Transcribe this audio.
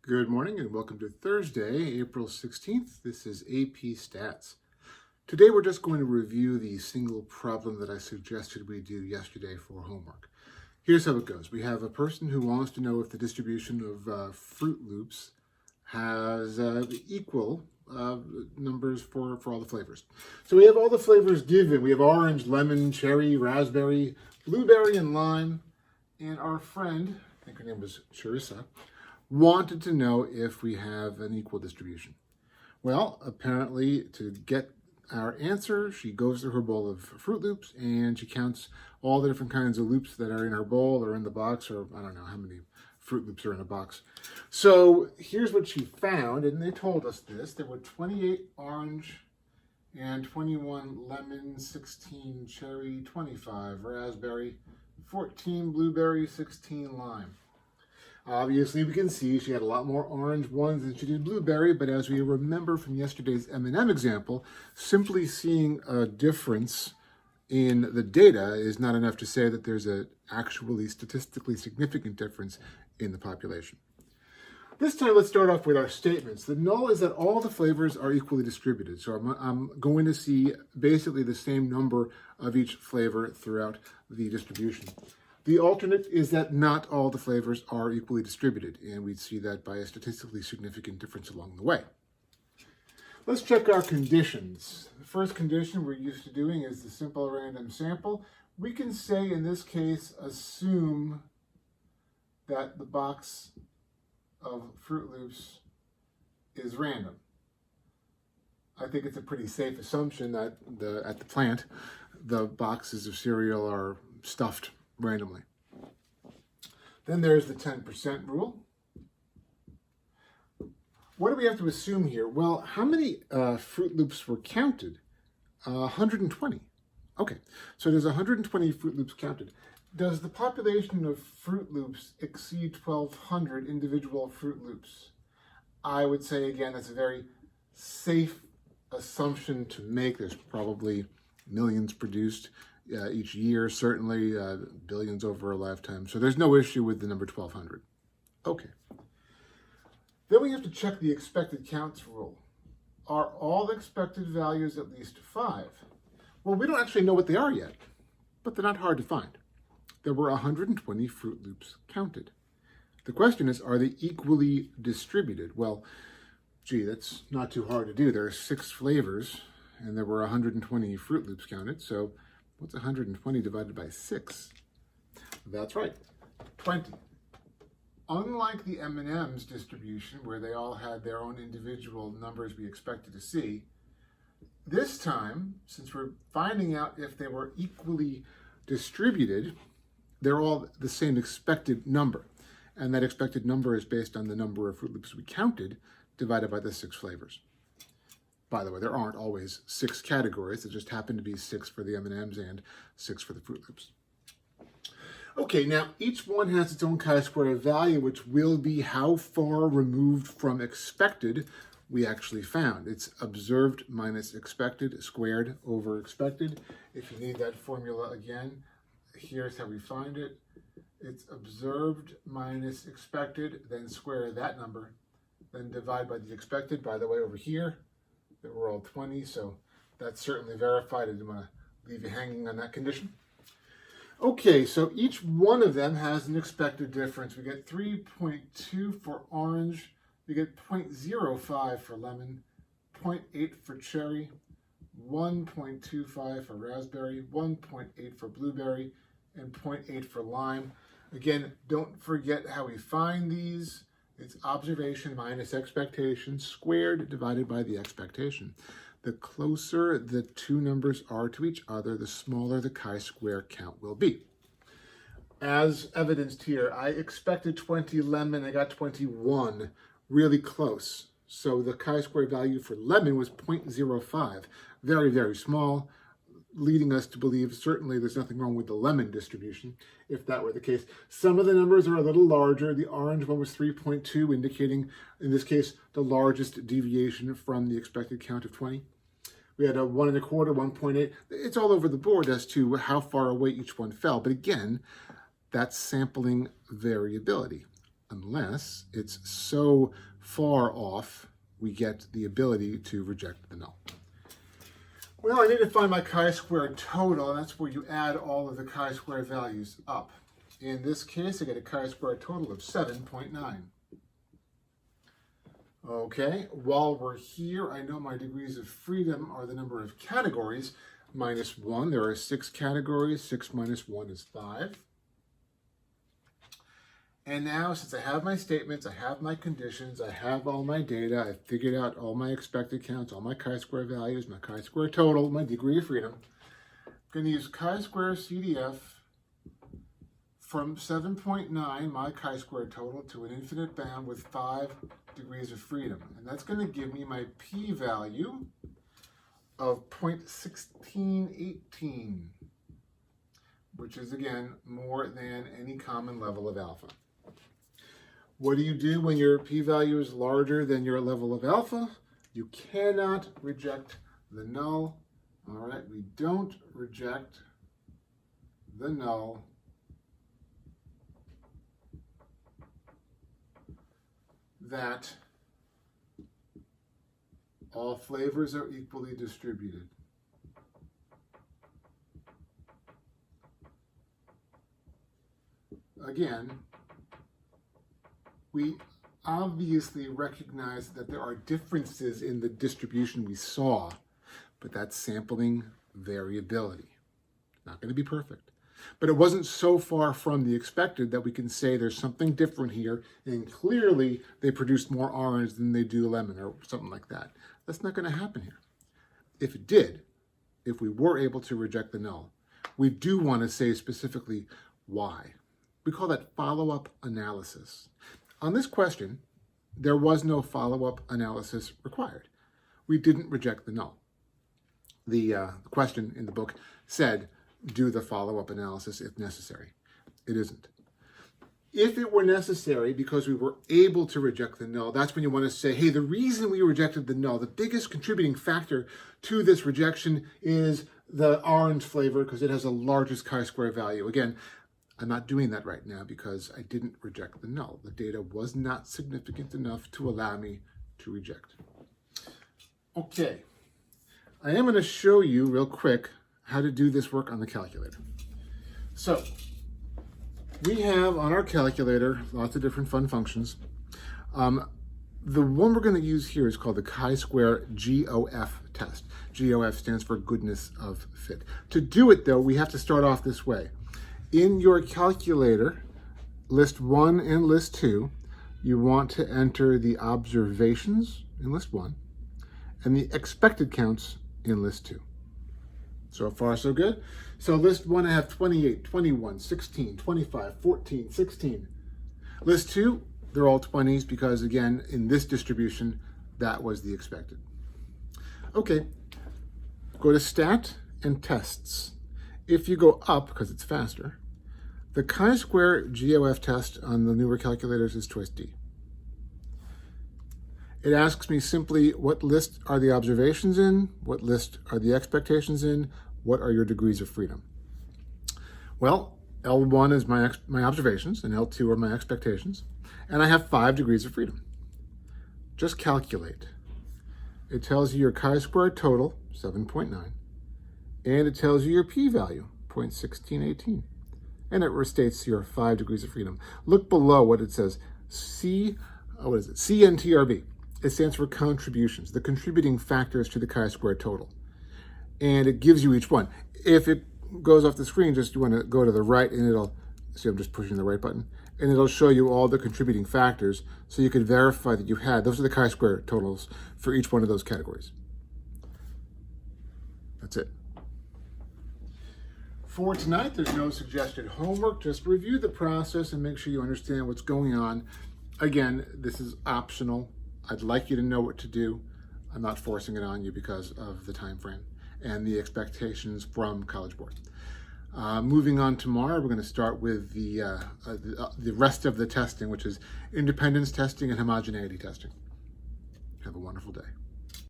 Good morning and welcome to Thursday, April 16th. This is AP Stats. Today we're just going to review the single problem that I suggested we do yesterday for homework. Here's how it goes. We have a person who wants to know if the distribution of Fruit Loops has equal numbers for all the flavors. So we have all the flavors given. We have orange, lemon, cherry, raspberry, blueberry, and lime. And our friend, I think her name was Charissa, wanted to know if we have an equal distribution. Well, apparently to get our answer, she goes through her bowl of Fruit Loops and she counts all the different kinds of loops that are in her bowl or in the box, or I don't know how many Fruit Loops are in a box. So here's what she found, and they told us this. There were 28 orange and 21 lemon, 16 cherry, 25 raspberry, 14 blueberry, 16 lime. Obviously, we can see she had a lot more orange ones than she did blueberry, but as we remember from yesterday's M&M example, simply seeing a difference in the data is not enough to say that there's an actually statistically significant difference in the population. This time, let's start off with our statements. The null is that all the flavors are equally distributed. So I'm going to see basically the same number of each flavor throughout the distribution. The alternate is that not all the flavors are equally distributed, and we'd see that by a statistically significant difference along the way. Let's check our conditions. The first condition we're used to doing is the simple random sample. We can say, in this case, assume that the box of Fruit Loops is random. I think it's a pretty safe assumption that at the plant, the boxes of cereal are stuffed randomly. Then there's the 10% rule. What do we have to assume here? Well, how many Fruit Loops were counted? 120. Okay, so there's 120 Fruit Loops counted. Does the population of Fruit Loops exceed 1,200 individual Fruit Loops? I would say, again, that's a very safe assumption to make. There's probably millions produced each year, certainly billions over a lifetime. So there's no issue with the number 1,200. Okay. Then we have to check the expected counts rule. Are all expected values at least 5? Well, we don't actually know what they are yet, but they're not hard to find. There were 120 Fruit Loops counted. The question is, are they equally distributed? Well, gee, that's not too hard to do. There are 6 flavors, and there were 120 Fruit Loops counted, so what's 120 divided by 6? That's right, 20. Unlike the M&M's distribution, where they all had their own individual numbers we expected to see, this time, since we're finding out if they were equally distributed, they're all the same expected number. And that expected number is based on the number of Fruit Loops we counted divided by the 6 flavors. By the way, there aren't always 6 categories. It just happened to be 6 for the M&Ms and 6 for the Fruit Loops. Okay, now each one has its own chi-square value, which will be how far removed from expected we actually found. It's observed minus expected squared over expected. If you need that formula again, here's how we find it. It's observed minus expected, then square that number, then divide by the expected. By the way, over here, they were all 20, so that's certainly verified. I didn't want to leave you hanging on that condition. Okay, so each one of them has an expected difference. We get 3.2 for orange, we get 0.05 for lemon, 0.8 for cherry, 1.25 for raspberry, 1.8 for blueberry, and 0.8 for lime. Again, don't forget how we find these. It's observation minus expectation squared divided by the expectation. The closer the two numbers are to each other, the smaller the chi-square count will be. As evidenced here, I expected 20 lemon, I got 21, really close. So the chi-square value for lemon was 0.05, very, very small, leading us to believe certainly there's nothing wrong with the lemon distribution, if that were the case. Some of the numbers are a little larger. The orange one was 3.2, indicating, in this case, the largest deviation from the expected count of 20. We had a 1 1/4, 1.8. It's all over the board as to how far away each one fell. But again, that's sampling variability. unless it's so far off we get the ability to reject the null. Well, I need to find my chi-square total, and that's where you add all of the chi-square values up. In this case, I get a chi-square total of 7.9. Okay, while we're here, I know my degrees of freedom are the number of categories minus 1. There are 6 categories. 6 minus 1 is 5. And now, since I have my statements, I have my conditions, I have all my data, I've figured out all my expected counts, all my chi-square values, my chi-square total, my degree of freedom, I'm going to use chi-square CDF from 7.9, my chi-square total, to an infinite bound with 5 degrees of freedom. And that's going to give me my p-value of 0.1618, which is, again, more than any common level of alpha. What do you do when your p-value is larger than your level of alpha? You cannot reject the null. All right, we don't reject the null that all flavors are equally distributed. Again, we obviously recognize that there are differences in the distribution we saw, but that's sampling variability. Not going to be perfect. But it wasn't so far from the expected that we can say there's something different here, and clearly they produce more orange than they do lemon or something like that. That's not going to happen here. If it did, if we were able to reject the null, we do want to say specifically why. We call that follow-up analysis. On this question, there was no follow-up analysis required. We didn't reject the null. The question in the book said, do the follow-up analysis if necessary. It isn't. If it were necessary because we were able to reject the null, that's when you want to say, hey, the reason we rejected the null, the biggest contributing factor to this rejection is the orange flavor because it has the largest chi-square value. Again, I'm not doing that right now because I didn't reject the null. The data was not significant enough to allow me to reject. Okay, I am going to show you real quick how to do this work on the calculator. So we have on our calculator lots of different fun functions. The one we're going to use here is called the ChiSquare GOF test. GOF stands for goodness of fit. To do it, though, we have to start off this way. In your calculator, list 1 and list 2, you want to enter the observations in list 1 and the expected counts in list 2. So far, so good. So list 1, I have 28, 21, 16, 25, 14, 16. List 2, they're all 20s because, again, in this distribution, that was the expected. Okay, go to Stat and Tests. If you go up, because it's faster, the ChiSquare GOF test on the newer calculators is choice D. It asks me simply, what list are the observations in? What list are the expectations in? What are your degrees of freedom? Well, L1 is my observations, and L2 are my expectations, and I have 5 degrees of freedom. Just calculate. It tells you your chi-square total, 7.9, and it tells you your p-value, 0.1618, and it restates your 5 degrees of freedom. Look below what it says, CNTRB. It stands for contributions, the contributing factors to the chi-square total. And it gives you each one. If it goes off the screen, just you want to go to the right and it'll, see I'm just pushing the right button, and it'll show you all the contributing factors so you can verify that you had, those are the chi-square totals for each one of those categories. That's it. For tonight, there's no suggested homework. Just review the process and make sure you understand what's going on. Again, this is optional. I'd like you to know what to do. I'm not forcing it on you because of the time frame and the expectations from College Board. Moving on tomorrow, we're going to start with the rest of the testing, which is independence testing and homogeneity testing. Have a wonderful day.